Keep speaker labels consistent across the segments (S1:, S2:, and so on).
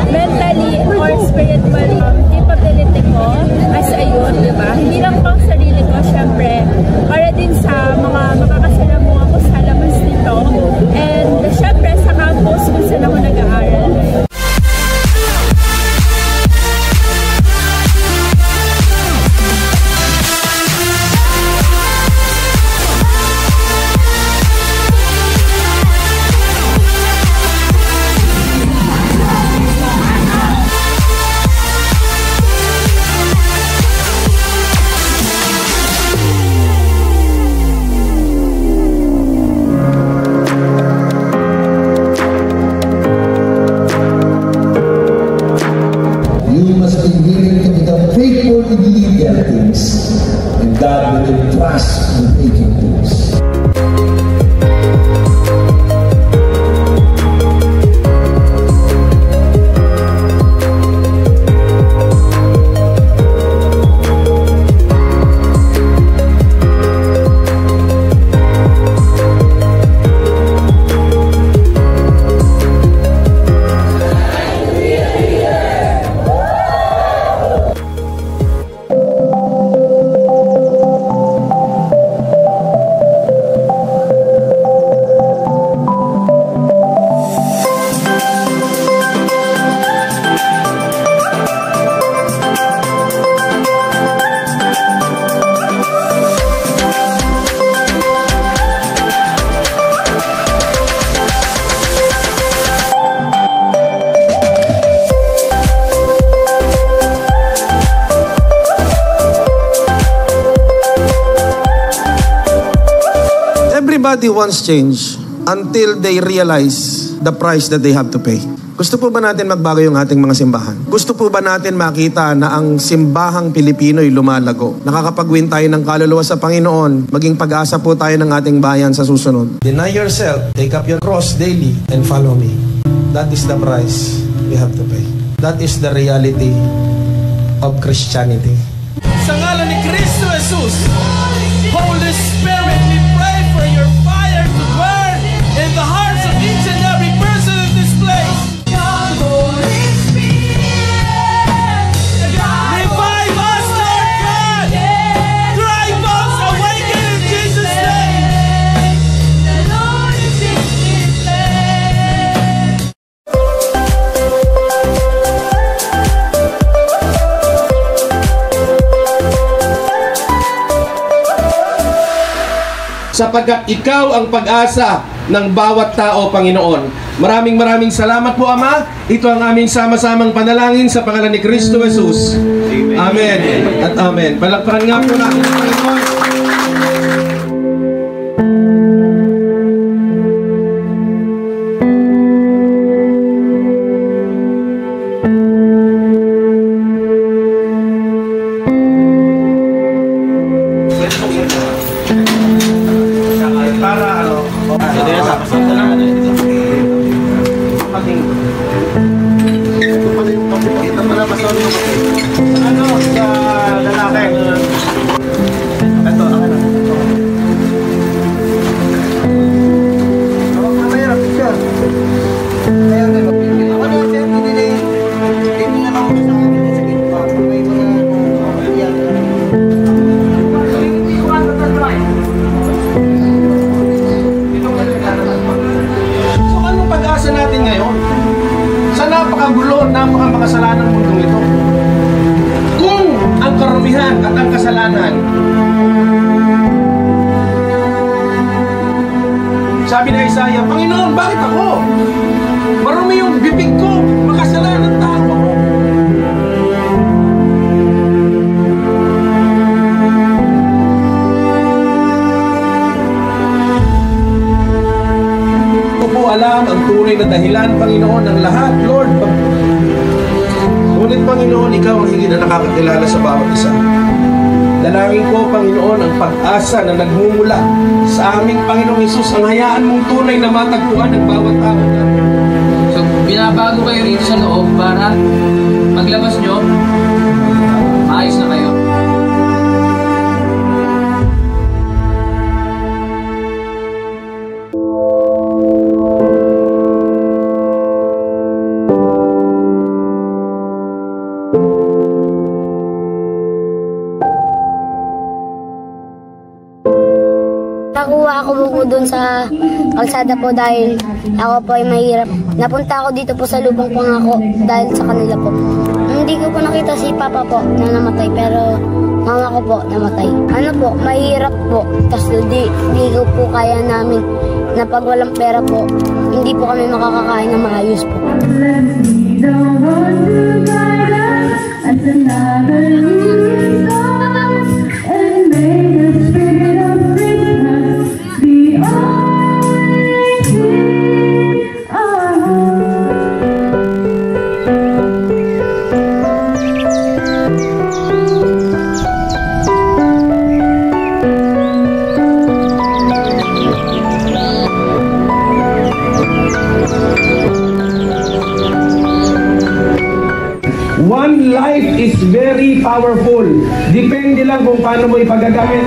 S1: Mentally or spiritually, capability ko as a youth, diba? Hindi lang pang sarili ko, syempre, para din sa mga makakasalamuha ko sa labas nito. And syempre, sa campus kung saan ako nag-aaral.
S2: And God will trust in making things.
S3: Everybody wants change until they realize the price that they have to pay. Gusto po ba natin magbago yung ating mga simbahan? Gusto po ba natin makita na ang simbahang Pilipino'y lumalago? Nakakapag-win tayo ng kaluluwa sa Panginoon, maging pag-asa po tayo ng ating bayan sa susunod. Deny yourself, take up your cross daily, and follow me. That is the price we have to pay. That is the reality of Christianity.
S4: Sa ngalan ni Kristo Jesus, Holy Spirit, we pray for your fire to burn in the hearts of each and every person in this place. Holy Spirit, revive us, Lord God. Drive us, awaken in Jesus' name. The Lord is in this place.
S5: Sapagkat ikaw ang pag-asa ng bawat tao, Panginoon. Maraming salamat po, Ama. Ito ang aming sama-samang panalangin sa pangalan ni Kristo Jesus. Amen. At amen. Palakpakan nga po natin ang Panginoon.
S4: Ano sa lalaki? Ito,
S5: kasalanan. Sabi na Isaiah, Panginoon, bakit ako? Marumi yung bibig ko, makasalanan tao ako. Alam ang tunay na dahilan, Panginoon, ng lahat, Lord. Ngunit, Panginoon, Ikaw ang higit na nakakakilala sa bawat isa. Dalangin ko, Panginoon, ang pag-asa na nagmumula sa aming Panginoong Hesus, ang hayaan mong tunay na matagpuan ng bawat tao.
S6: So, binabago kayo rito sa loob para paglabas nyo, maayos na kayo.
S7: Nakuha ako po dun sa kalsada po dahil ako po ay mahirap. Napunta ako dito po sa lubang pangako dahil sa kanila po. Hindi ko po nakita si Papa po na namatay pero mama ko po namatay. Ano po, mahirap po. Kasi di ko po kaya namin na pag walang pera po, hindi po kami makakakain na maayos po.
S5: One life is very powerful. Depende lang kung paano mo ipagagamit.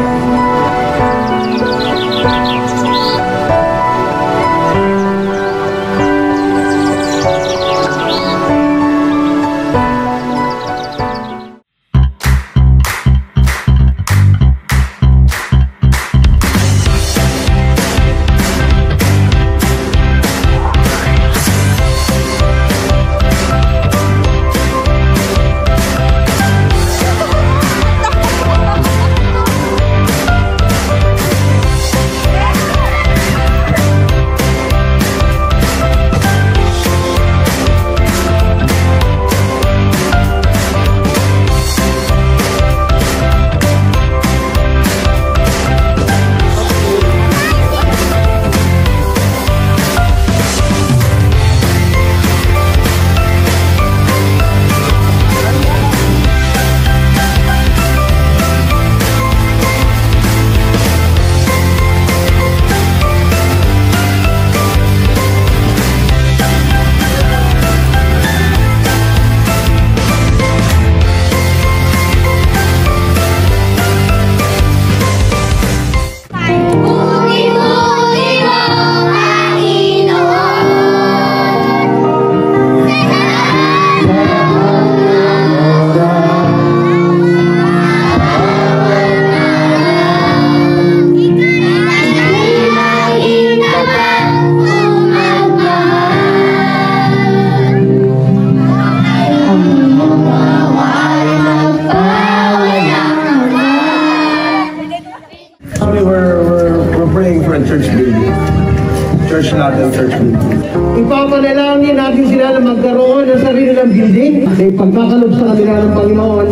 S3: church natin, church building.
S8: Ipapanalangin natin sila na magkaroon ng sarili ng building. Ay pagkakalob sa kanila ng Panginoon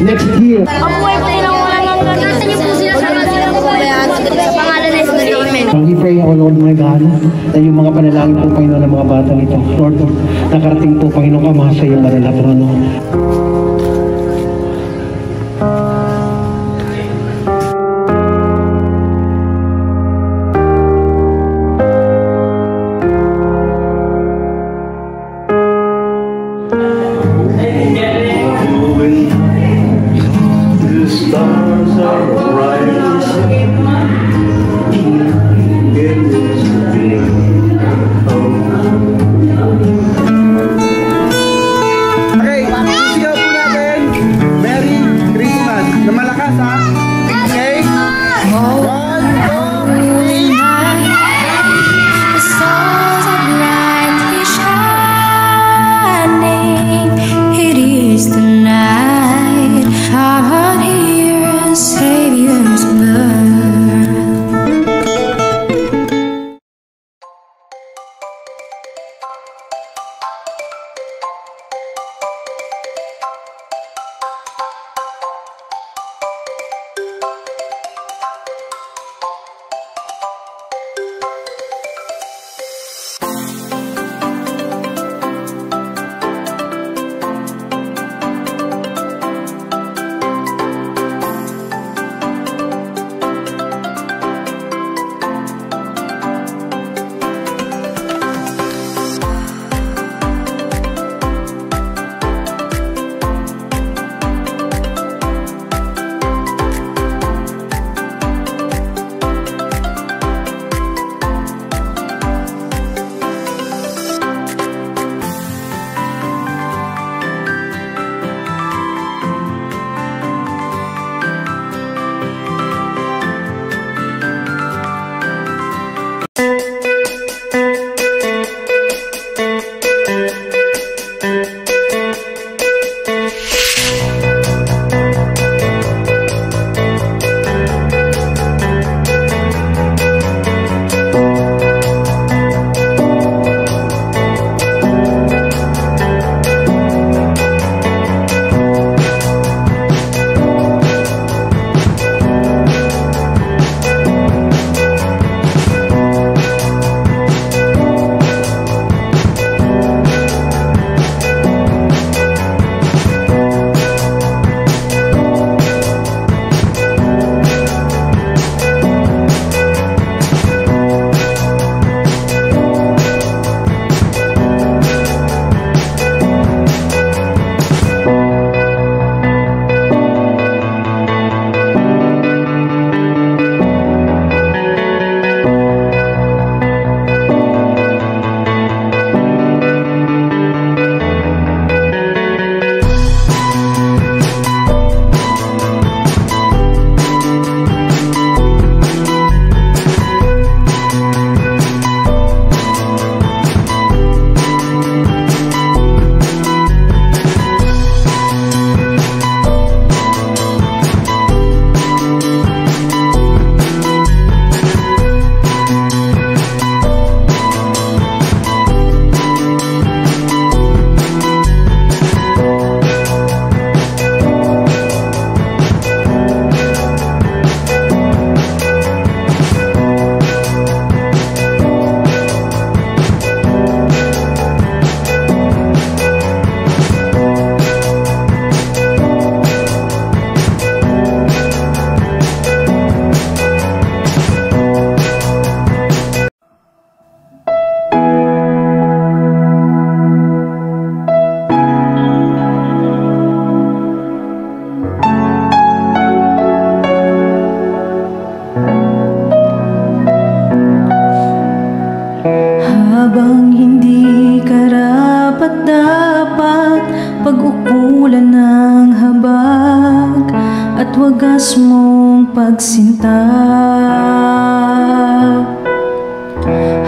S8: next year.
S7: Mabuhay po nilang wala nang nasa niyo po sila sa pangalan ng Jesus.
S8: We pray, O Lord my God, na yung mga panalangin po, Panginoon, ng mga bata nito. Lord, nakarating po, Panginoon, Ama, sa iyong banal na trono.
S9: It is the night, our heart here wagas mong pagsinta.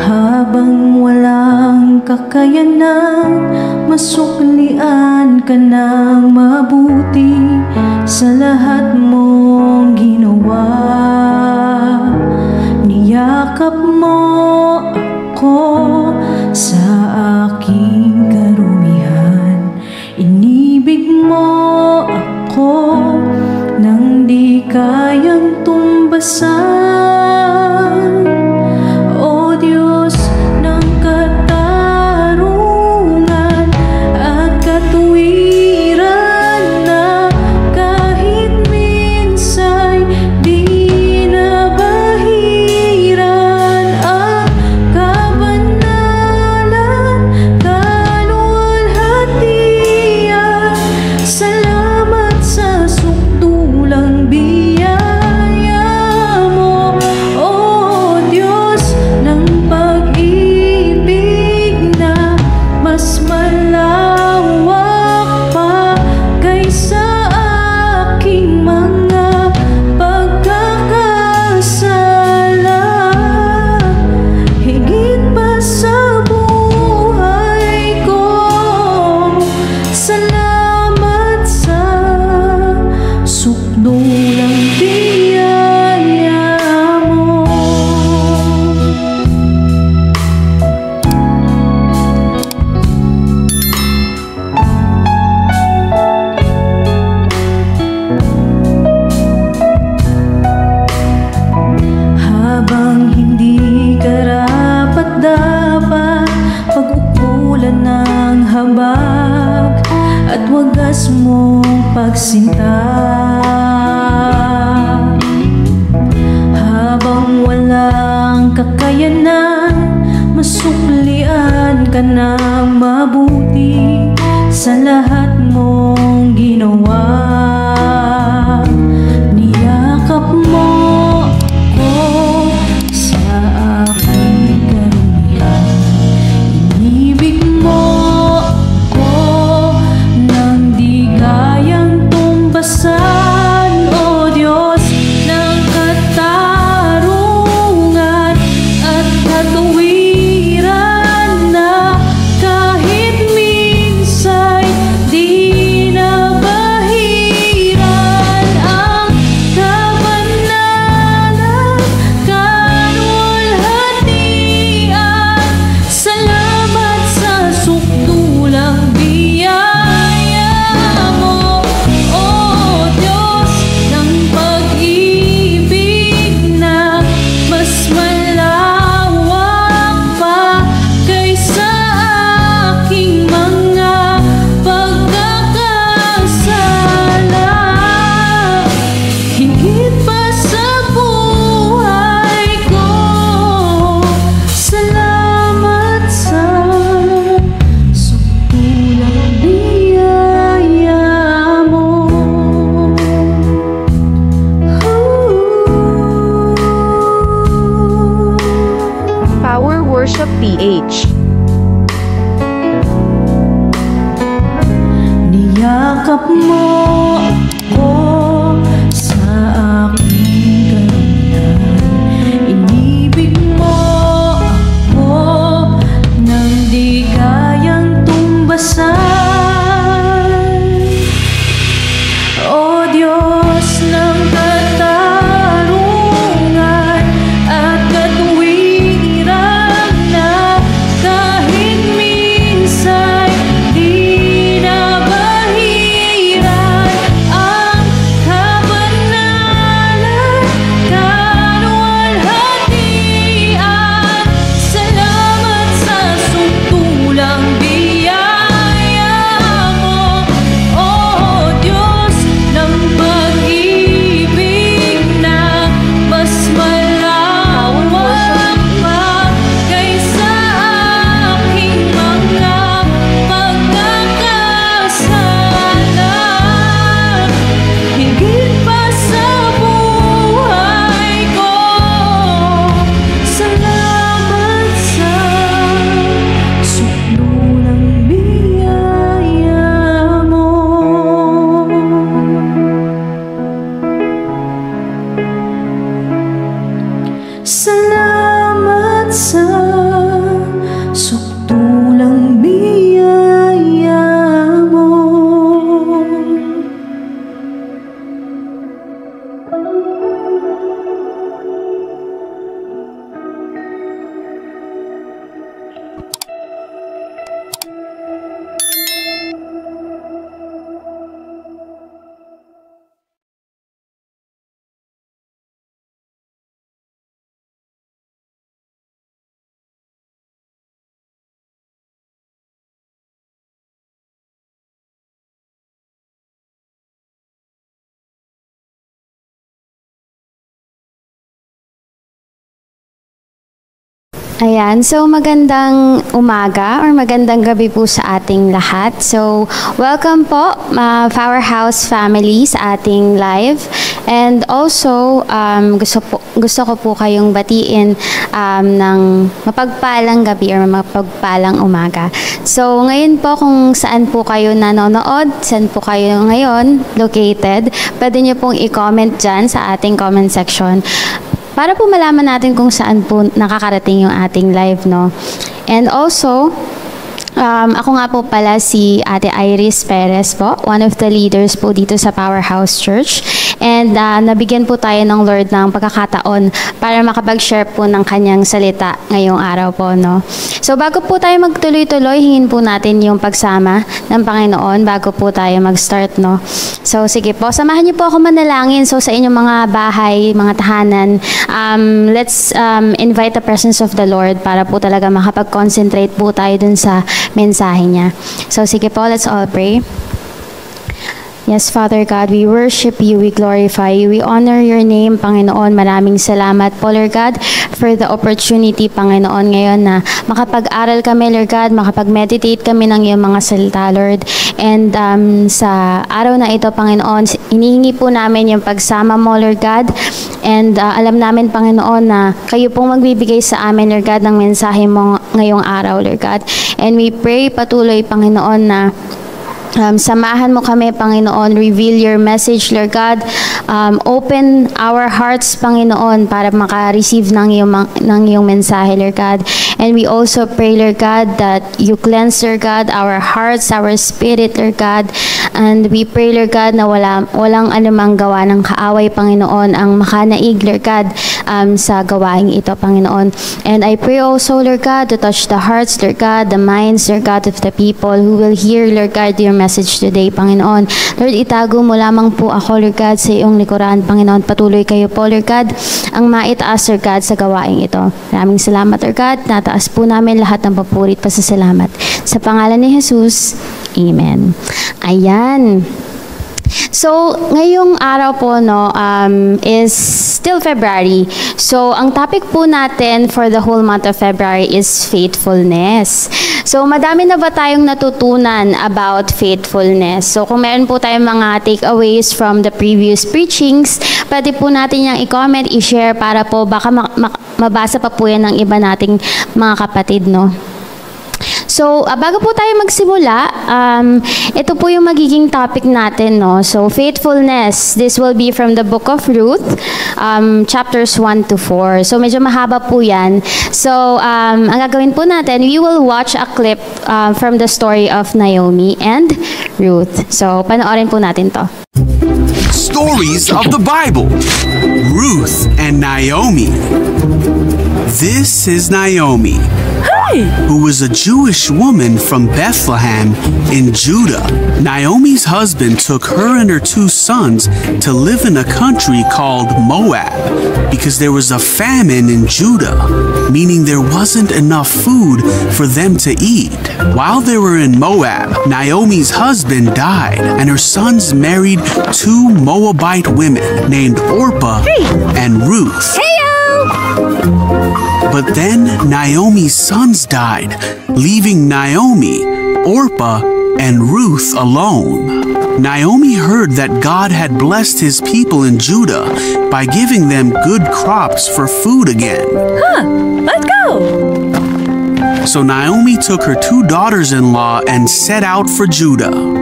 S9: Habang walang kakayanan, masuklian ka ng mabuti sa lahat mong ginawa. Niyakap mo ako sa aking karumihan, inibig mo ako nang di kayang tumbasan. O Diyos ng katarungan at katuwiran, na kahit minsa'y di nabahiran ang kabanalan, kaluwalhatian. Salamat sa sukdulang biyaya mo, O Diyos ng pag-ibig na mas malawak pa kaysa aking mga pagkakasala. Higit pa sa buhay ko, salamat sa sukdulang biyaya mo. Habang hindi karapat-dapat, pag-ukulan ng habag at wagas mong pagsinta. Habang walang kakayanan, masuklian ka ng mabuti sa lahat mong ginawa. Niyakap mo ako sa aking karumihan, inibig mo ako nang di kayang tumbasan. O Diyos ng katarungan at katuwiran, na kahit minsa'y di nabahiran ang kabanalan, kaluwalhatian. Salamat sa sukdulang biyaya mo, O Diyos ng pag-ibig na mas malawak pa kaysa aking mga pagkakasala. Higit pa sa buhay ko, salamat sa sukdulang biyaya mo.
S10: Power Worship PH.
S9: Niyakap mo ako sa aking karumihan, inibig mo ako nang di kayang tumbasan. O Diyos ng katarungan at katuwiran, na
S11: Ayan, so magandang umaga or magandang gabi po sa ating lahat. So, welcome po, Powerhouse family sa ating live. And also, gusto ko po kayong batiin ng mapagpalang gabi or mapagpalang umaga. So, ngayon po kung saan po kayo nanonood, saan po kayo ngayon located, pwede nyo pong i-comment dyan sa ating comment section para po malaman natin kung saan po nakakarating yung ating live, no? And also, ako nga po pala si Ate Iris Perez po, one of the leaders po dito sa Powerhouse Church. And nabigyan po tayo ng Lord ng pagkakataon para makapag-share po ng kanyang salita ngayong araw po, no? So bago po tayo magtuloy-tuloy, hingin po natin yung pagsama ng Panginoon bago po tayo mag-start, no? So sige po, samahan niyo po ako manalangin. So sa inyong mga bahay, mga tahanan, let's invite the presence of the Lord para po talaga makapag-concentrate po tayo dun sa mensahe niya. So sige po, let's all pray. Yes, Father God, we worship you, we glorify you, we honor your name, Panginoon. Maraming salamat po, Lord God, for the opportunity, Panginoon, ngayon na makapag-aral kami, Lord God, makapag-meditate kami ng iyong mga salita, Lord. And sa araw na ito, Panginoon, inihingi po namin yung pagsama mo, Lord God. And alam namin, Panginoon, na kayo pong magbibigay sa amin, Lord God, ng mensahe mo ngayong araw, Lord God. And we pray patuloy, Panginoon, na samahan mo kami, Panginoon. Reveal your message, Lord God. Open our hearts, Panginoon, para maka-receive ng iyong mensahe, Lord God. And we also pray, Lord God, that you cleanse, Lord God, our hearts, our spirit, Lord God. And we pray, Lord God, na walang anumang gawa ng kaaway, Panginoon, ang makanaig, Lord God, sa gawaing ito, Panginoon. And I pray also, Lord God, to touch the hearts, Lord God, the minds, Lord God, of the people who will hear, Lord God, your message today, Panginoon. Lord, itago mo lamang po ako, Lord God, sa iyong likuran, Panginoon. Patuloy kayo po, Lord God, ang maitaas, Lord God, sa gawaing ito. Maraming salamat, Lord God. Nataas po namin lahat ng papurit pa sa salamat. Sa pangalan ni Jesus, Amen. Ayan. So, ngayong araw po, no, is still February. So, ang topic po natin for the whole month of February is faithfulness. So, madami na ba tayong natutunan about faithfulness? So, kung meron po tayong mga takeaways from the previous preachings, pwede po natin yung i-comment, i-share para po baka mabasa pa po yan ng iba nating mga kapatid, no? So, bago po tayo magsimula, ito po yung magiging topic natin, no? So, faithfulness. This will be from the book of Ruth, chapters 1 to 4. So, medyo mahaba po yan. So, ang gagawin po natin, we will watch a clip from the story of Naomi and Ruth. So, panoorin po natin to.
S12: Stories of the Bible. Ruth and Naomi. This is Naomi, who was a Jewish woman from Bethlehem in Judah. Naomi's husband took her and her 2 sons to live in a country called Moab because there was a famine in Judah, meaning there wasn't enough food for them to eat. While they were in Moab, Naomi's husband died and her sons married 2 Moabite women named Orpah and Ruth. But then Naomi's sons died, leaving Naomi, Orpah, and Ruth alone. Naomi heard that God had blessed his people in Judah by giving them good crops for food again.
S13: Let's go!
S12: So Naomi took her 2 daughters-in-law and set out for Judah.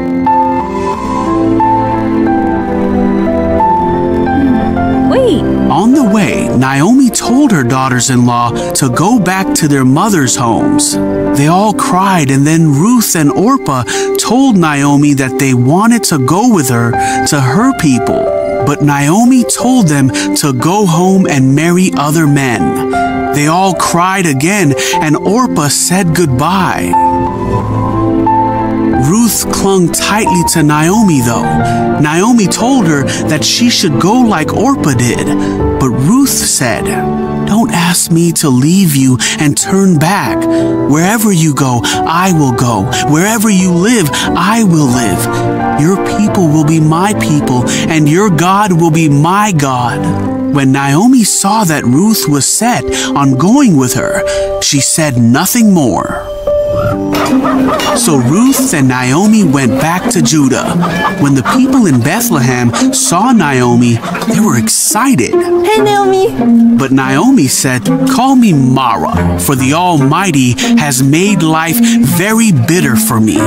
S12: On the way, Naomi told her daughters-in-law to go back to their mothers' homes. They all cried, and then Ruth and Orpah told Naomi that they wanted to go with her to her people, But Naomi told them to go home and marry other men. They all cried again, and Orpah said goodbye. Ruth clung tightly to Naomi, though. Naomi told her that she should go like Orpah did. But Ruth said, "Don't ask me to leave you and turn back. Wherever you go, I will go. Wherever you live, I will live. Your people will be my people, and your God will be my God." When Naomi saw that Ruth was set on going with her, she said nothing more. So Ruth and Naomi went back to Judah. When the people in Bethlehem saw Naomi, they were excited.
S13: Hey, Naomi!
S12: But Naomi said, "Call me Mara, for the Almighty has made life very bitter for me."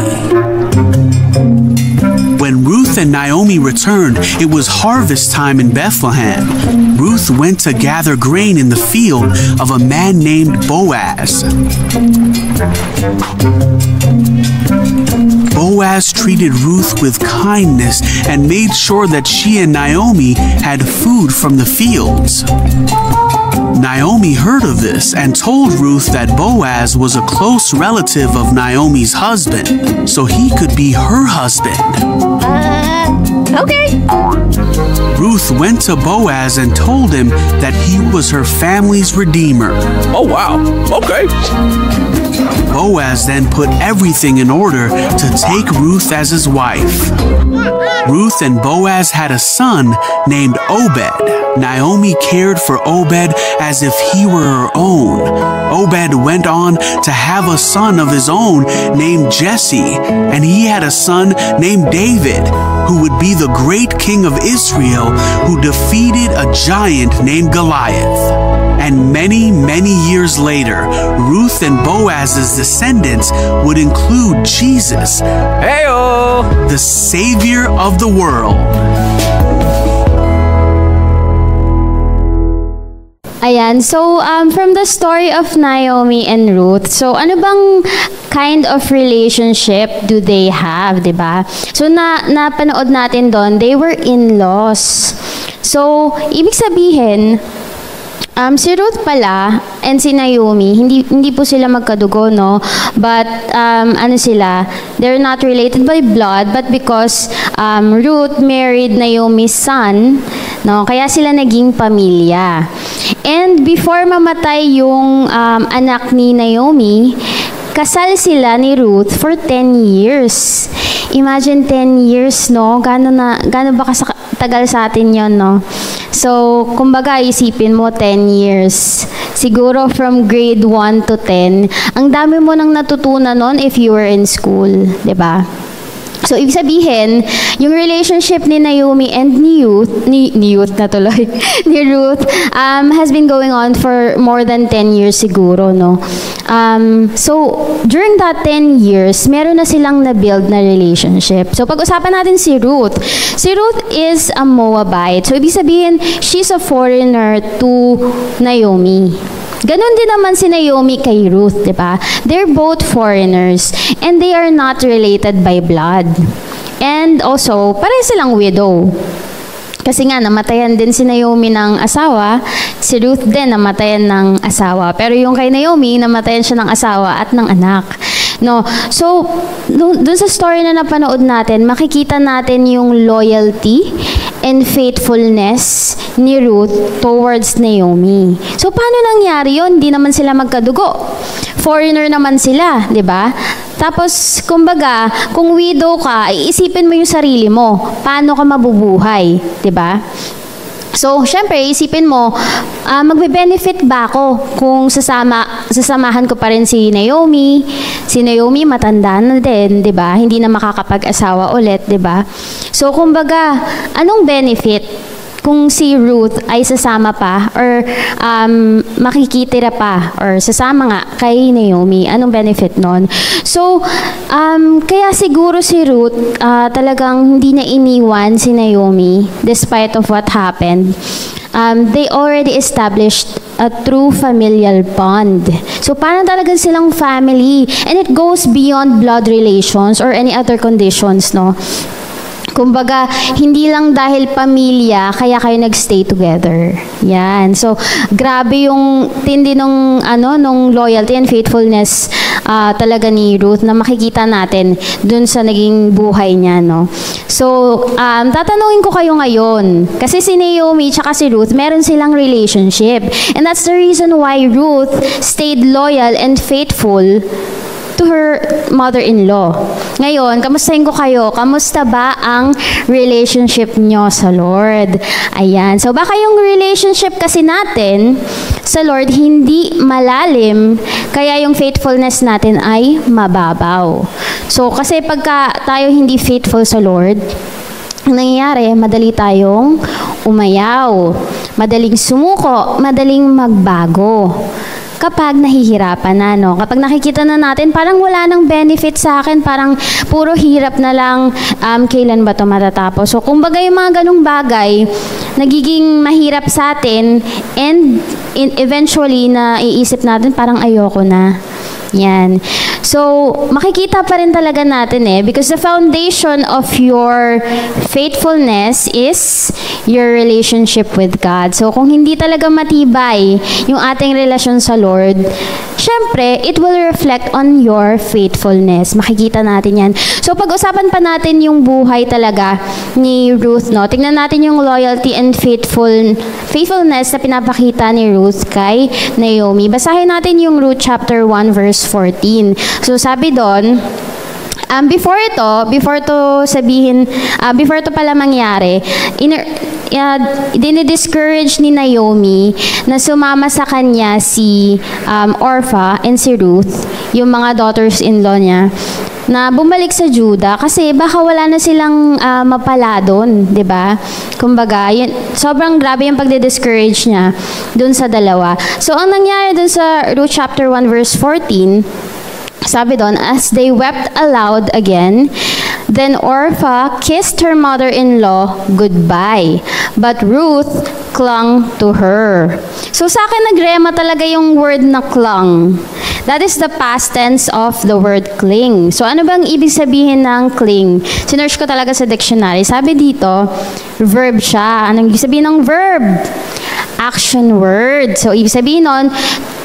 S12: When Ruth and Naomi returned, it was harvest time in Bethlehem. Ruth went to gather grain in the field of a man named Boaz. Boaz treated Ruth with kindness and made sure that she and Naomi had food from the fields. Naomi heard of this and told Ruth that Boaz was a close relative of Naomi's husband, so he could be her husband.
S13: Okay.
S12: Ruth went to Boaz and told him that he was her family's redeemer.
S14: Oh, wow. Okay.
S12: Boaz then put everything in order to take Ruth as his wife. Ruth and Boaz had a son named Obed. Naomi cared for Obed as if he were her own. Obed went on to have a son of his own named Jesse, and he had a son named David, who would be the great king of Israel who defeated a giant named Goliath. And many, many years later, Ruth and Boaz's descendants would include Jesus,
S14: Hey-o!
S12: the Savior of the world.
S11: Ayan, so from the story of Naomi and Ruth, so ano bang kind of relationship do they have, diba? So napanood natin doon, they were in-laws. So, ibig sabihin, si Ruth pala and si Naomi, hindi po sila magkadugo, no? But, ano sila, they're not related by blood, but because Ruth married Naomi's son, no? Kaya sila naging pamilya. And before mamatay yung anak ni Naomi, kasal sila ni Ruth for 10 years. Imagine 10 years, no? Gaano ba tagal sa atin yon, no? So, kumbaga, isipin mo 10 years. Siguro from grade 1 to 10, ang dami mo nang natutunan nun if you were in school, diba? So, ibig sabihin, yung relationship ni Naomi and ni Ruth has been going on for more than 10 years siguro, no? So, during that 10 years, meron na silang na-build na relationship. So, pag-usapan natin si Ruth. Si Ruth is a Moabite. So, ibig sabihin, she's a foreigner to Naomi. Ganon din naman si Naomi kay Ruth, di ba? They're both foreigners and they are not related by blood. And also, pareho silang widow. Kasi nga, namatayan din si Naomi ng asawa, si Ruth din namatayan ng asawa. Pero yung kay Naomi, namatayan siya ng asawa at ng anak. No? So, dun sa story na napanood natin, makikita natin yung loyalty and faithfulness ni Ruth towards Naomi. So, paano nangyari yun? Hindi naman sila magkadugo. Foreigner naman sila, di ba? Tapos, kumbaga, kung widow ka, iisipin mo yung sarili mo. Paano ka mabubuhay, di ba? So, syempre, isipin mo, magbe-benefit ba ako kung sasamahan ko pa rin si Naomi? Si Naomi matanda na din, 'di ba? Hindi na makakapag-asawa ulit, 'di ba? So, kumbaga, anong benefit kung si Ruth ay sasama pa or makikitira pa or sasama nga kay Naomi? Anong benefit nun? So, kaya siguro si Ruth talagang hindi na iniwan si Naomi despite of what happened. They already established a true familial bond. So, parang talagang silang family. And it goes beyond blood relations or any other conditions, no? Kumbaga, hindi lang dahil pamilya, kaya kayo nag-stay together. Yan. So, grabe yung tindi nung loyalty and faithfulness talaga ni Ruth na makikita natin dun sa naging buhay niya, no? So, tatanungin ko kayo ngayon. Kasi si Naomi tsaka si Ruth, meron silang relationship. And that's the reason why Ruth stayed loyal and faithful to her mother-in-law. Ngayon, kamustahin ko kayo? Kamusta ba ang relationship nyo sa Lord? Ayan. So, baka yung relationship kasi natin sa Lord hindi malalim, kaya yung faithfulness natin ay mababaw. So, kasi pagka tayo hindi faithful sa Lord, ang nangyayari, madali tayong umayaw, madaling sumuko, madaling magbago. Kapag nahihirapan na, no? Kapag nakikita na natin, parang wala nang benefit sa akin, parang puro hirap na lang, kailan ba ito matatapos? So, kumbaga yung mga ganung bagay, nagiging mahirap sa atin, and eventually, na iisip natin, parang ayoko na. Yan. So, makikita pa rin talaga natin because the foundation of your faithfulness is your relationship with God. So, kung hindi talaga matibay yung ating relasyon sa Lord, syempre, it will reflect on your faithfulness. Makikita natin yan. So, pag-usapan pa natin yung buhay talaga ni Ruth, no? Tingnan natin yung loyalty and faithfulness na pinapakita ni Ruth kay Naomi. Basahin natin yung Ruth chapter 1 verse 14. So, sabi doon, before to pala mangyari, dinidiscourage ni Naomi na sumama sa kanya si Orpha and si Ruth, yung mga daughters-in-law niya, na bumalik sa Judah kasi baka wala na silang mapala doon, 'di ba? Kumbaga, sobrang grabe yung pagde-discourage niya doon sa dalawa. So, ang nangyari doon sa Ruth chapter 1 verse 14, sabi doon, as they wept aloud again, then Orpha kissed her mother-in-law goodbye, but Ruth clung to her. So sa akin nagrema talaga yung word na clung. That is the past tense of the word cling. So ano bang ibig sabihin ng cling? Sinearch ko talaga sa dictionary. Sabi dito, verb siya. Anong ibig sabihin ng verb? Action word. So ibig sabihin nun,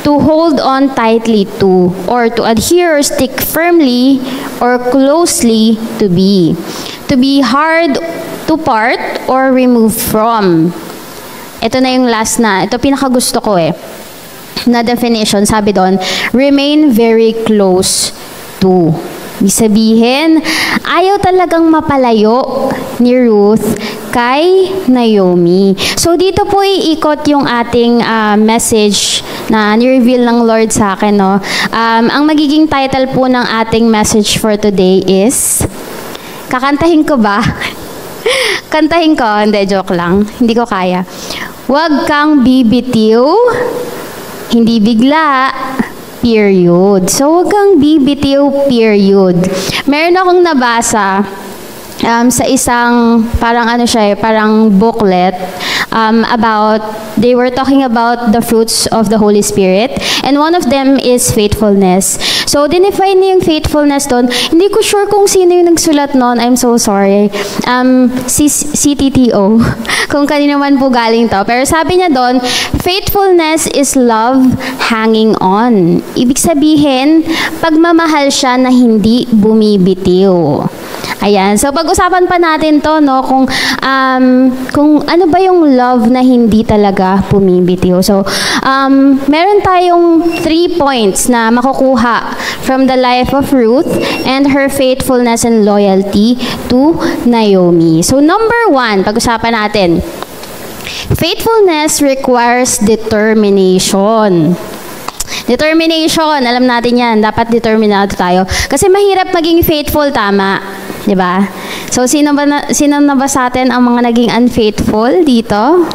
S11: to hold on tightly to, or to adhere or stick firmly or closely to be. To be hard to part or remove from. Ito na yung last na. Ito pinakagusto ko na definition. Sabi doon, remain very close to. Ibig sabihin, ayaw talagang mapalayo ni Ruth kay Naomi. So dito po iikot yung ating message na ni-reveal ng Lord sa akin, no? Ang magiging title po ng ating message for today is, kakantahin ko ba? Kantahin ko, hindi, joke lang. Hindi ko kaya. Huwag kang bibitiw, hindi bigla, period. So, huwag kang bibitiw, period. Meron akong nabasa sa isang, parang parang booklet, they were talking about the fruits of the Holy Spirit, and one of them is faithfulness. So, dinefine niya yung faithfulness doon. Hindi ko sure kung sino yung nagsulat noon. I'm so sorry. CTTO. Kung kanino man po galing to. Pero sabi niya doon, faithfulness is love hanging on. Ibig sabihin, pagmamahal siya na hindi bumibitiw. Ayan. So, pag-usapan pa natin to, no, kung ano ba yung love na hindi talaga bumibitiw. So, meron tayong 3 points na makukuha from the life of Ruth and her faithfulness and loyalty to Naomi. So, number 1, pag-usapan natin. Faithfulness requires determination. Determination, alam natin yan. Dapat determinado tayo. Kasi mahirap maging faithful, tama. Diba? So, sino na ba sa atin ang mga naging unfaithful dito?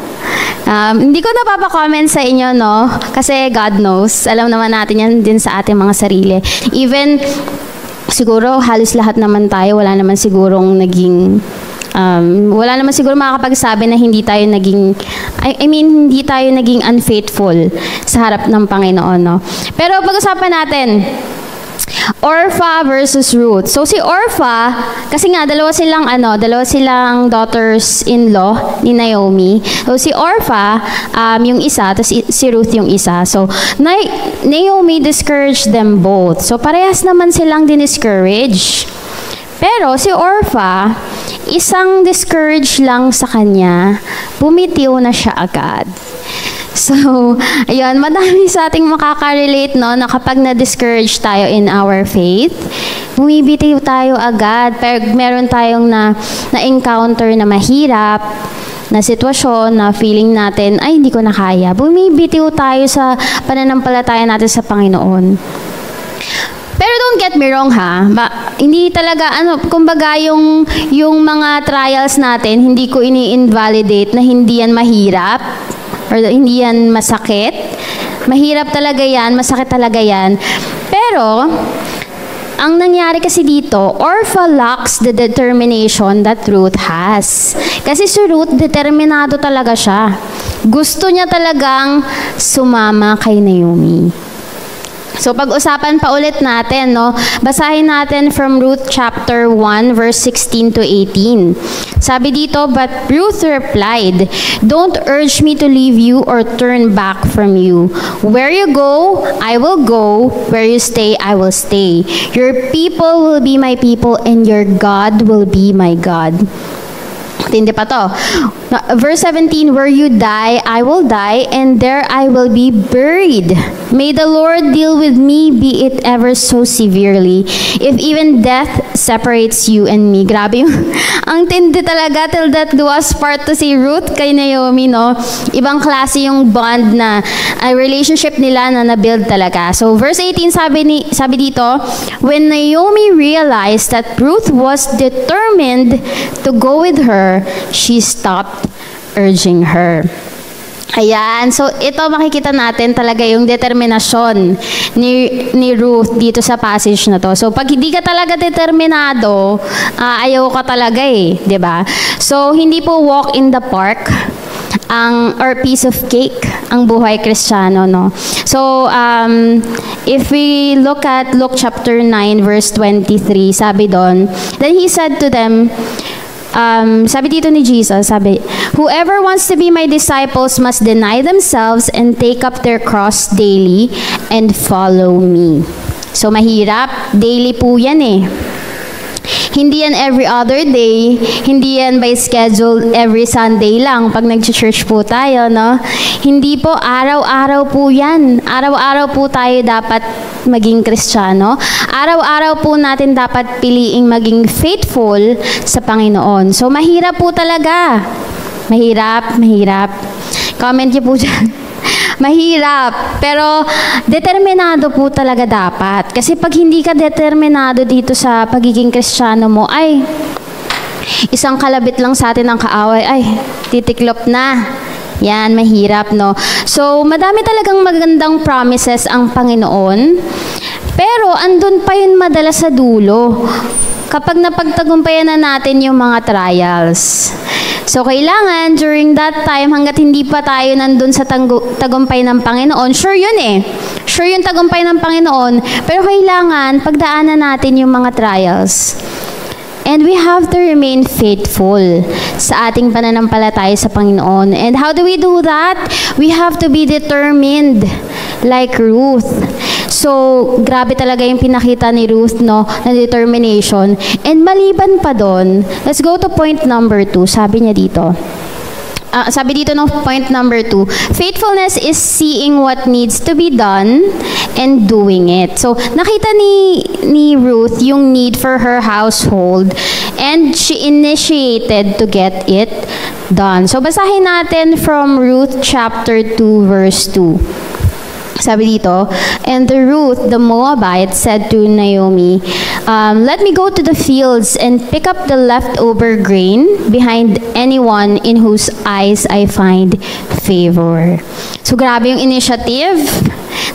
S11: Hindi ko napapa-comment sa inyo, no? Kasi God knows. Alam naman natin yan din sa ating mga sarili. Even, siguro, halos lahat naman tayo, wala naman sigurong naging... wala naman siguro makakapagsabi na hindi tayo naging hindi tayo naging unfaithful sa harap ng Panginoon, no? Pero pag-usapan natin, Orpha versus Ruth. So si Orpha, kasi nga dalawa silang daughters-in-law ni Naomi. So si Orpha, yung isa, tapos si Ruth yung isa. So Naomi discouraged them both. So parehas naman silang din-discourage. Pero si Orpha, isang discourage lang sa kanya, bumitiw na siya agad. So, ayun, madami sa ating makaka-relate, no, na kapag na-discourage tayo in our faith, bumibitiw tayo agad. Pero meron tayong na-encounter na mahirap na sitwasyon, na feeling natin, ay, hindi ko na kaya. Bumibitiw tayo sa pananampalataya natin sa Panginoon. Pero don't get me wrong hindi talaga, kumbaga yung mga trials natin, hindi ko ini-invalidate na hindi yan mahirap, or hindi yan masakit. Mahirap talaga yan, masakit talaga yan. Pero, ang nangyari kasi dito, Orpha lacks the determination that Ruth has. Kasi si Ruth, determinado talaga siya. Gusto niya talagang sumama kay Naomi. So, pag-usapan pa ulit natin, no? Basahin natin from Ruth chapter 1, verse 16 to 18. Sabi dito, but Ruth replied, don't urge me to leave you or turn back from you. Where you go, I will go. Where you stay, I will stay. Your people will be my people, and your God will be my God. Hindi pa to. Verse 17, where you die, I will die, and there I will be buried. May the Lord deal with me, be it ever so severely, if even death separates you and me. Grabe yung, ang tindi talaga, till that do us part to si Ruth kay Naomi, no? Ibang klase yung bond na relationship nila na na-build talaga. So, verse 18, sabi dito, when Naomi realized that Ruth was determined to go with her, she stopped urging her. Ayan. So, ito makikita natin talaga yung determinasyon ni Ruth dito sa passage na to. So, pag hindi ka talaga determinado, ayaw ka talaga eh. 'Di ba? So, hindi po walk in the park or piece of cake ang buhay Kristiyano, no? So, if we look at Luke chapter 9, verse 23, sabi doon, then he said to them, sabi dito ni Jesus, sabi, whoever wants to be my disciples must deny themselves and take up their cross daily and follow me. So, mahirap. Daily po yan eh. Hindi yan every other day. Hindi yan by schedule every Sunday lang pag nag-church po tayo, no? Hindi po, araw-araw po yan. Araw-araw po tayo dapat maging Kristiyano. Araw-araw po natin dapat piliing maging faithful sa Panginoon. So, mahirap po talaga. Mahirap. Comment niyo po dyan. Mahirap, pero determinado po talaga dapat. Kasi pag hindi ka determinado dito sa pagiging Kristiyano mo, ay, isang kalabit lang sa atin ang kaaway, ay, titiklop na. Yan, mahirap, no? So, madami talagang magandang promises ang Panginoon, pero andun pa yun madalas sa dulo. Kapag napagtagumpayan na natin yung mga trials. So, kailangan, during that time, hanggat hindi pa tayo nandun sa tagumpay ng Panginoon, sure yun eh. Sure yung tagumpay ng Panginoon, pero kailangan, pagdaanan natin yung mga trials. And we have to remain faithful sa ating pananampalataya sa Panginoon. And how do we do that? We have to be determined, like Ruth. So, grabe talaga yung pinakita ni Ruth, no, na determination. And maliban pa doon, let's go to point number 2. Sabi niya dito. Sabi dito no, point number 2, faithfulness is seeing what needs to be done and doing it. So, nakita ni Ruth yung need for her household and she initiated to get it done. So, basahin natin from Ruth chapter 2 verse 2. Sabi dito, and Ruth, the Moabite, said to Naomi, let me go to the fields and pick up the leftover grain behind anyone in whose eyes I find favor. So, grabe yung initiative.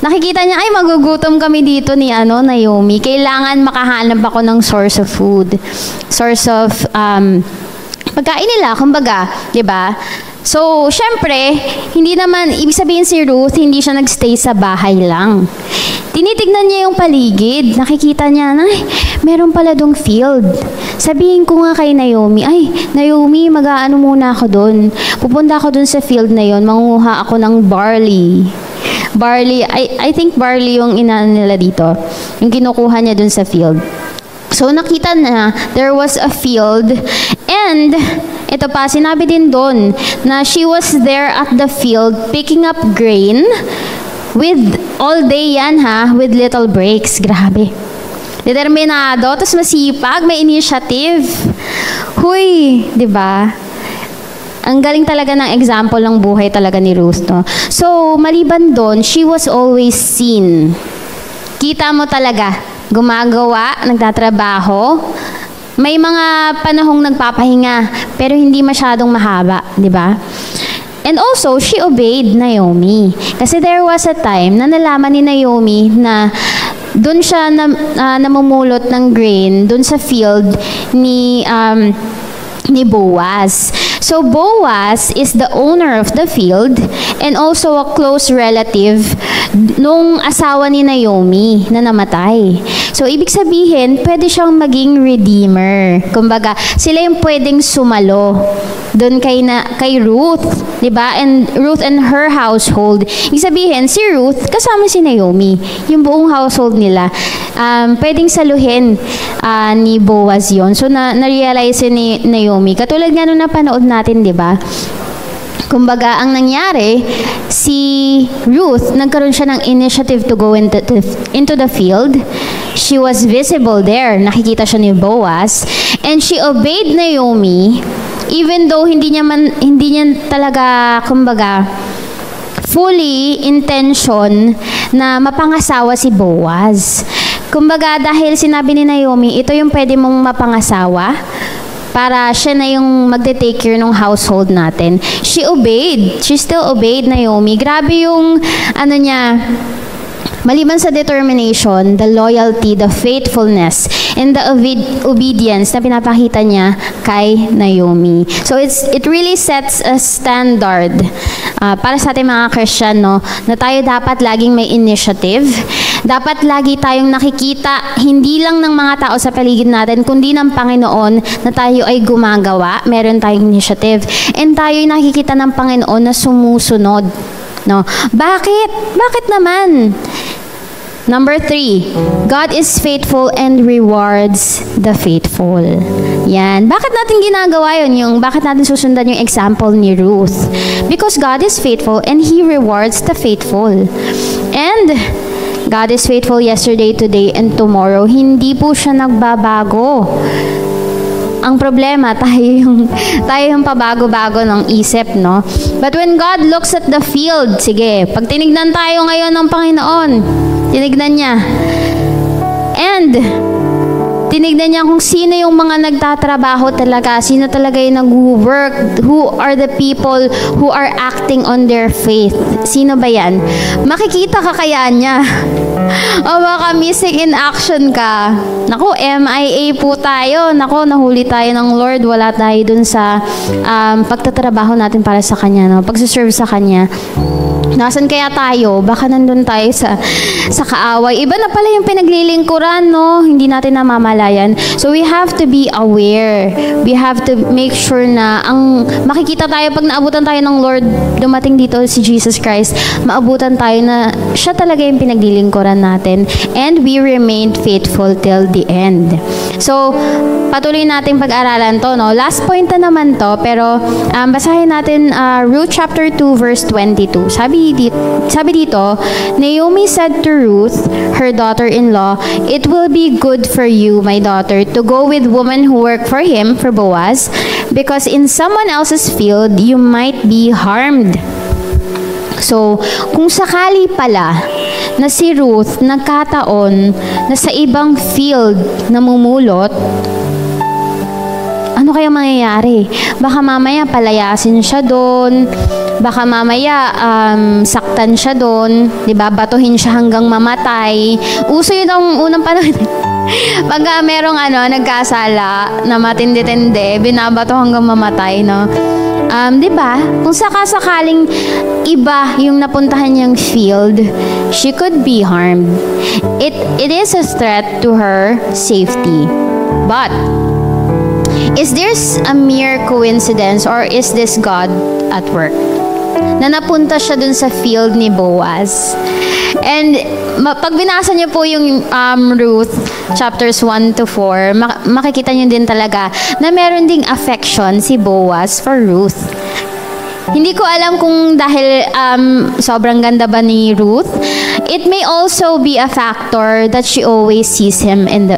S11: Nakikita niya, ay, magugutom kami dito ni Naomi. Kailangan makahanap ako ng source of food. Source of pagkain nila, kumbaga, di ba? So, syempre, hindi naman, ibig sabihin si Ruth, hindi siya nagstay sa bahay lang. Tinitignan niya yung paligid. Nakikita niya na, meron pala dong field. Sabihin ko nga kay Naomi, Naomi, mag-aano muna ako doon. Pupunta ako doon sa field na yon, mangunguha ako ng barley. Barley, I think barley yung inaan nila dito. Yung kinukuha niya doon sa field. So, nakita na, there was a field, and ito pa, sinabi din doon na she was there at the field picking up grain with all day yan with little breaks. Grabe. Determinado, tapos masipag, may initiative. Huy, di ba? Ang galing talaga ng example ng buhay talaga ni Ruth, no? So, maliban doon, she was always seen. Kita mo talaga, gumagawa, nagtatrabaho. May mga panahong nagpapahinga, pero hindi masyadong mahaba, di ba? And also, she obeyed Naomi. Kasi there was a time na nalaman ni Naomi na doon siya namumulot ng grain, doon sa field ni Boaz. So Boaz is the owner of the field and also a close relative nung asawa ni Naomi na namatay. So ibig sabihin, pwede siyang maging redeemer. Kumbaga, sila yung pwedeng sumalo doon kay Ruth, 'di ba? And Ruth and her household. Ibig sabihin, si Ruth kasama si Naomi, yung buong household nila. Pwedeng saluhin ni Boaz yon. So na-realize ni Naomi. Katulad nga nung napanood natin, 'di ba? Kumbaga, ang nangyari, si Ruth, nagkaroon siya ng initiative to go into the field. She was visible there. Nakikita siya ni Boaz. And she obeyed Naomi, even though hindi niya talaga, kumbaga, fully intention na mapangasawa si Boaz. Kumbaga, dahil sinabi ni Naomi, ito yung pwede mong mapangasawa, para siya na yung magte-take care ng household natin. She obeyed. She still obeyed Naomi. Grabe yung, maliban sa determination, the loyalty, the faithfulness, and the obedience na pinapakita niya kay Naomi. So it really sets a standard para sa ating mga Christian, no, na tayo dapat laging may initiative. Dapat lagi tayong nakikita, hindi lang ng mga tao sa paligid natin, kundi ng Panginoon na tayo ay gumagawa, meron tayong initiative. And tayo ay nakikita ng Panginoon na sumusunod. No? Bakit? Bakit naman? Number 3, God is faithful and rewards the faithful. Yan. Bakit natin ginagawa yun? Bakit natin susundan yung example ni Ruth? Because God is faithful and He rewards the faithful. And God is faithful yesterday, today, and tomorrow. Hindi po siya nagbabago. Ang problema, tayo yung pabago-bago ng isip, no? But when God looks at the field, sige, pag tinignan tayo ngayon ng Panginoon, tinignan niya. And tinignan niya kung sino yung mga nagtatrabaho talaga, sino talaga yung nag-work, who are the people who are acting on their faith. Sino ba yan? Makikita ka kaya niya. O baka missing in action ka. Naku, MIA po tayo. Naku, nahuli tayo ng Lord. Wala tayo dun sa pagtatrabaho natin para sa Kanya, no? Pagsaserve sa Kanya. Nasaan kaya tayo? Baka nandun tayo sa kaaway. Iba na pala yung pinaglilingkuran, no? Hindi natin namamalayan. So we have to be aware. We have to make sure na ang makikita tayo pag naabutan tayo ng Lord, dumating dito si Jesus Christ, maabutan tayo na siya talaga yung pinaglilingkuran natin. And we remained faithful till the end. So, patuloy natin pag-aralan to, no? Last point na naman to, pero basahin natin Ruth chapter 2 verse 22. Sabi dito, Naomi said to Ruth, her daughter-in-law, "It will be good for you, my daughter, to go with women who work for him," for Boaz, "because in someone else's field, you might be harmed." So, kung sakali pala na si Ruth nagkataon na sa ibang field namumulot, ano kaya mangyayari? Baka mamaya palayasin siya doon, baka mamaya saktan siya doon, 'di ba? Batuhin siya hanggang mamatay. Uso 'yun ang unang panahon. Pag merong nagkasala na matindi-tindi, binabato hanggang mamatay, no? Diba? Kung sakasakaling iba yung napuntahan niyang field, she could be harmed. It is a threat to her safety. But is this a mere coincidence or is this God at work? Na napunta siya dun sa field ni Boaz. And pag binasa niyo po yung Ruth chapters 1 to 4, makikita niyo din talaga na meron ding affection si Boaz for Ruth. Hindi ko alam kung dahil sobrang ganda ba ni Ruth. It may also be a factor that she always sees him in the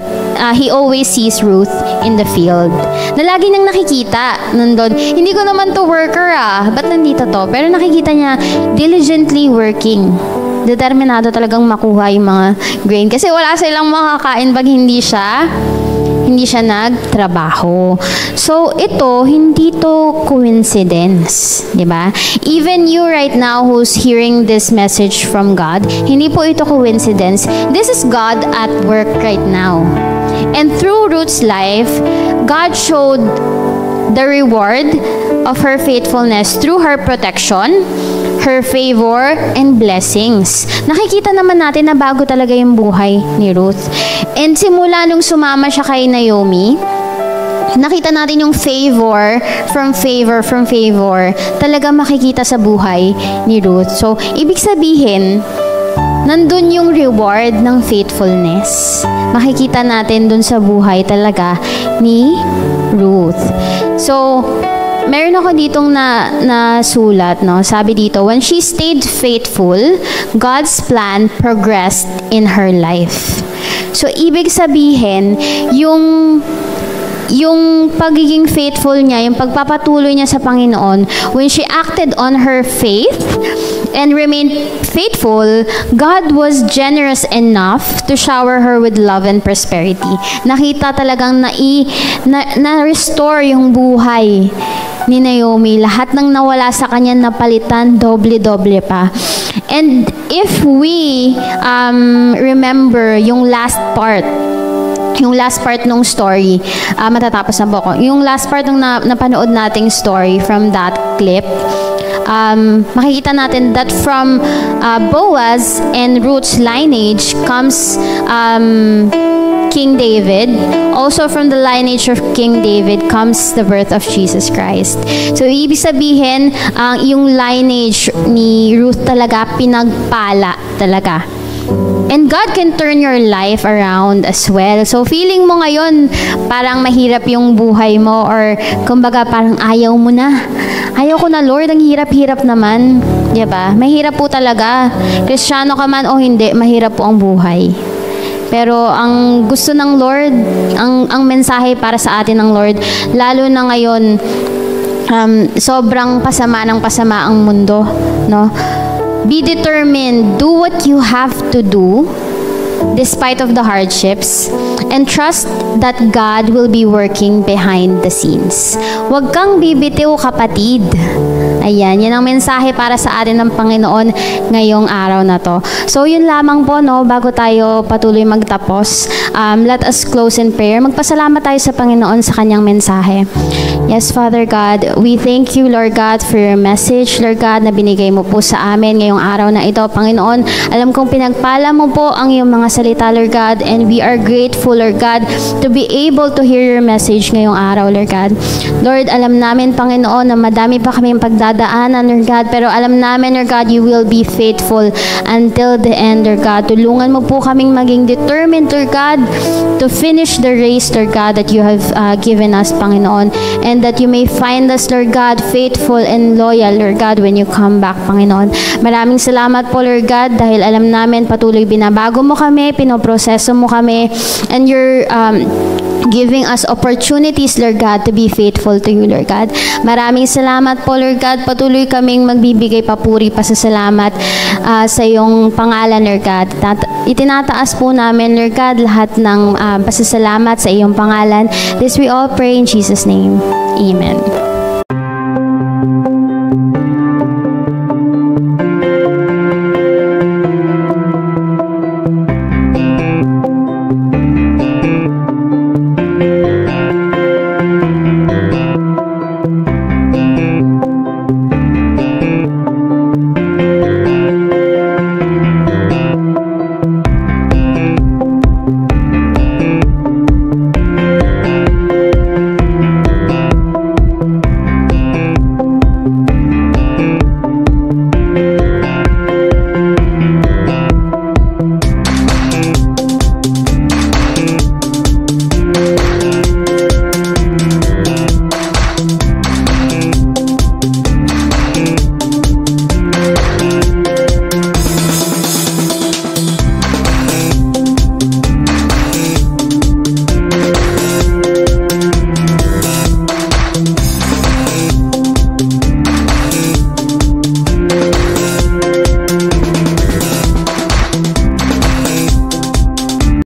S11: he always sees Ruth in the field. Na lagi nang nakikita nandun. Hindi ko naman to worker ba't nandito to? Pero nakikita niya diligently working. Determinado talagang makuha yung mga grain. Kasi wala silang makakain pag hindi siya nagtrabaho. So, ito, hindi to coincidence. Diba? Even you right now who's hearing this message from God, hindi po ito coincidence. This is God at work right now. And through Ruth's life, God showed the reward of her faithfulness through her protection, her favor, and blessings. Nakikita naman natin na bago talaga yung buhay ni Ruth. And simula nung sumama siya kay Naomi, nakita natin yung favor, talaga makikita sa buhay ni Ruth. So, ibig sabihin, nandun yung reward ng faithfulness. Makikita natin dun sa buhay talaga ni Ruth. So, meron ako ditong na sulat, no? Sabi dito, when she stayed faithful, God's plan progressed in her life. So, ibig sabihin, yung pagiging faithful niya, yung pagpapatuloy niya sa Panginoon, when she acted on her faith and remained faithful, God was generous enough to shower her with love and prosperity. Nakita talagang na-restore yung buhay ni Naomi. Lahat ng nawala sa kanya napalitan, doble-doble pa. And if we remember yung last part nung story, matatapos na po ako. Yung last part nung napanood nating story from that clip, makikita natin that from Boaz and Ruth's lineage comes King David. Also from the lineage of King David comes the birth of Jesus Christ. So, ibig sabihin, yung lineage ni Ruth talaga pinagpala talaga. And God can turn your life around as well. So, feeling mo ngayon, parang mahirap yung buhay mo or kumbaga parang ayaw mo na. Ayaw ko na, Lord, ang hirap-hirap naman. Diba? Mahirap po talaga. Kristiyano ka man o hindi, mahirap po ang buhay. Pero ang gusto ng Lord, ang mensahe para sa atin ng Lord, lalo na ngayon, sobrang pasama ng pasama ang mundo, no? Be determined, do what you have to do despite of the hardships, and trust that God will be working behind the scenes. Huwag kang bibitiw, kapatid. Ayan, yan ang mensahe para sa atin ng Panginoon ngayong araw na to. So, yun lamang po, no, bago tayo patuloy magtapos, let us close in prayer. Magpasalamat tayo sa Panginoon sa kanyang mensahe. Yes, Father God, we thank you, Lord God, for your message, Lord God, na binigay mo po sa amin ngayong araw na ito, Panginoon. Alam kong pinagpala mo po ang iyong mga salita, Lord God, and we are grateful, Lord God, to be able to hear your message ngayong araw, Lord God. Lord, alam namin, Panginoon, na madami pa kaming pagdadaanan, Lord God, pero alam namin, Lord God, you will be faithful until the end, Lord God. Tulungan mo po kaming maging determined, Lord God, to finish the race, Lord God, that you have given us, Panginoon, and that you may find us, Lord God, faithful and loyal, Lord God, when you come back, Panginoon. Maraming salamat po, Lord God, dahil alam namin patuloy binabago mo kami, pinoproseso mo kami, and you're giving us opportunities, Lord God, to be faithful to you, Lord God. Maraming salamat po, Lord God. Patuloy kaming magbibigay papuri pa sa salamat sa iyong pangalan, Lord God. Itinataas po namin, Lord God, lahat ng pasasalamat sa iyong pangalan. This we all pray in Jesus' name. Amen.